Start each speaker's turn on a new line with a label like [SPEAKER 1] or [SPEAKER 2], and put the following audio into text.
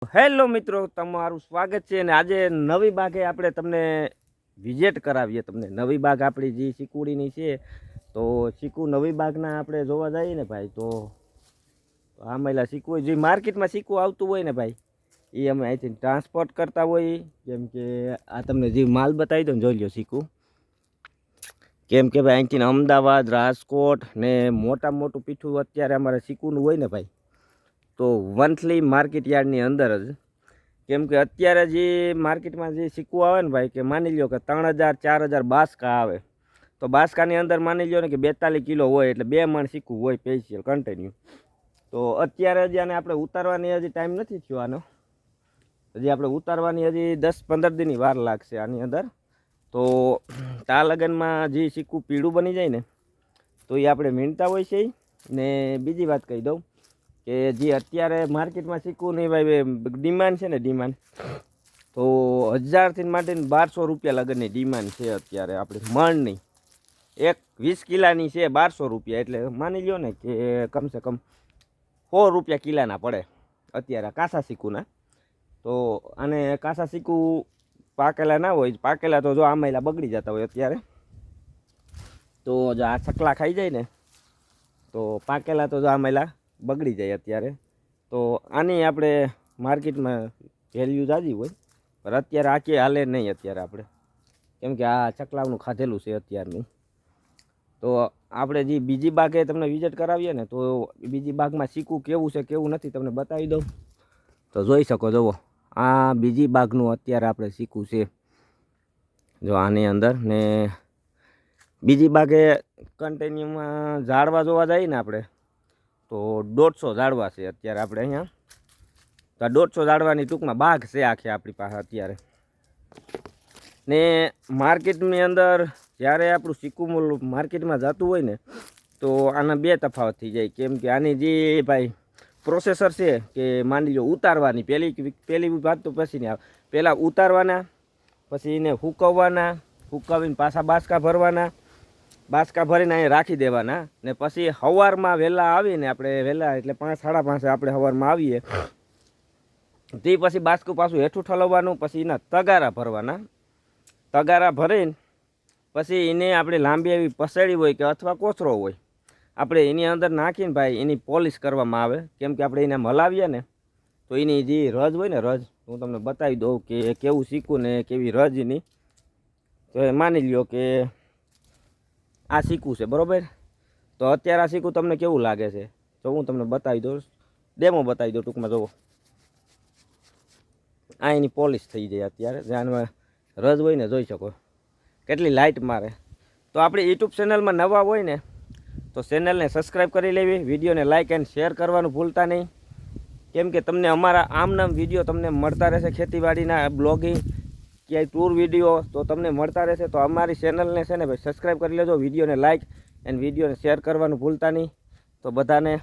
[SPEAKER 1] Hello મિત્રો, તમારું સ્વાગત છે. અને આજે નવી બાગે આપણે તમને વિઝિટ કરાવીએ. તમને નવી બાગ આપણી જે ચીકુડીની છે, તો ચીકુ નવી બાગના આપણે જોવા જઈએ ને ભાઈ, તો આમેલા ચીકુ જે માર્કેટમાં ચીકુ આવતું હોય ને ભાઈ, એ અમે અહીંથી ટ્રાન્સપોર્ટ કરતા હોય. કેમ કે આ તમને જે માલ બતાવી દો ને, જોઈ લો ચીકુ. કેમ કે ભાઈ અહીંથી અમદાવાદ, રાજકોટ ને મોટું પીઠું અત્યારે અમારે ચીકુનું હોય ને ભાઈ, તો વંથલી માર્કેટ યાર્ડની અંદર જ. કેમ કે અત્યારે જે માર્કેટમાં જે ચીકુ આવે ને ભાઈ, કે માની લો કે 3000 4000 બાસકા આવે, તો બાસકાની અંદર માની લો ને કે 42 કિલો હોય, એટલે 2 મણ ચીકુ હોય સ્પેશિયલ કન્ટિન્યુ. તો અત્યારે હજી આને આપણે ઉતારવાની હજી ટાઈમ નથી થયો આનો, હજી આપણે ઉતારવાની હજી 10-15 દિનની વાર લાગશે આની અંદર. તો તા લગનમાં જે ચીકુ પીળું બની જાય ને, તો એ આપણે વીણતા હોય છે. ને બીજી વાત કહી દઉં કે જે અત્યારે માર્કેટમાં ચીકુની ભાઈ ડિમાન્ડ છે ને, ડિમાન્ડ તો 1000 થી માંડીને 1200 રૂપિયા લગનની ડિમાન્ડ છે અત્યારે આપણી મણની. એક 20 કિલાની છે 1200 રૂપિયા, એટલે માની લ્યો ને કે કમસે કમ 100 રૂપિયા કિલાના પડે અત્યારે કાસા ચીકુના. તો આને કાસા ચીકુ પાકેલા ના હોય, પાકેલા તો જો આમેલા બગડી જતા હોય અત્યારે. તો જો આ ચકલા ખાઈ જાય ને, તો પાકેલા તો જો આમેલા બગડી જાય અત્યારે. તો આની આપણે માર્કેટમાં વેલ્યુ જાજી હોય, પણ અત્યારે આખી હાલે નહીં અત્યારે આપણે, કેમ કે આ ચકલાનું ખાધેલું છે અત્યારનું. તો આપણે જે બીજી બાગે તમને વિઝિટ કરાવીએ ને, તો બીજી બાગમાં ચીકુ કેવું છે કેવું નથી તમને બતાવી દઉં. તો જોઈ શકો, જુઓ આ બીજી બાગનું અત્યારે આપણે ચીકુ છે જો આની અંદર. ને બીજી બાગે કન્ટિન્યુમાં ઝાડવા જોવા જઈએ ને આપણે, તો 150 ઝાડવા છે અત્યારે આપણે અહીંયા. તો 150 ઝાડવાની ટૂંકમાં બાગ છે આખી આપણી પાસે અત્યારે. ને માર્કેટની અંદર જ્યારે આપણું ચીકુ માર્કેટમાં જતું હોય ને, તો આના 2 તફાવત થઈ જાય. કેમ કે આની જે ભાઈ પ્રોસેસર છે, કે માની લો ઉતારવાની પહેલી વાત તો પછી નહીં આવે. પહેલાં ઉતારવાના, પછી એને સૂકવવાના, સૂકવીને પાછા બાસકા ભરવાના, બાસકા ભરીને અહીં રાખી દેવાના. ને પછી સવારમાં વહેલા આવીને આપણે વહેલા એટલે 5-5:30 આપણે સવારમાં આવીએ, તે પછી બાસકું પાછું હેઠું ઠલવવાનું, પછી એના તગારા ભરવાના. તગારા ભરીને પછી એને આપણે લાંબી એવી પસેડી હોય કે અથવા કોથરો હોય, આપણે એની અંદર નાખીને ભાઈ એની પોલિશ કરવામાં આવે. કેમ કે આપણે એને હલાવીએ ને, તો એની જે રજ હોય ને, રજ હું તમને બતાવી દઉં કે કેવું ચીકુ ને કેવી રજ એની. તો એ માની લ્યો કે આ ચીકુ છે બરાબર. તો અત્યારે આ ચીકુ તમને કેવું લાગે છે, તો હું તમને બતાવી દઉં, ડેમો બતાવી દઉં ટૂંકમાં. જુઓ આ એની પોલિશ થઈ જાય અત્યારે, ધ્યાનમાં રજ હોય ને, જોઈ શકો કેટલી લાઇટ મારે. તો આપણી યુટ્યુબ ચેનલમાં નવા હોય ને, તો ચેનલને સબસ્ક્રાઈબ કરી લેવી, વિડીયોને લાઇક એન્ડ શેર કરવાનું ભૂલતા નહીં. કેમ કે તમને અમારા આમનામ વિડીયો તમને મળતા રહેશે, ખેતીવાડીના બ્લોગિંગ, ક્યાંય ટૂર વિડીયો તો તમને મળતા રહેશે. તો અમારી ચેનલને છે ને ભાઈ સબસ્ક્રાઈબ કરી લેજો, વિડીયોને લાઇક એન્ડ વિડીયોને શેર કરવાનું ભૂલતા નહીં. તો બધાને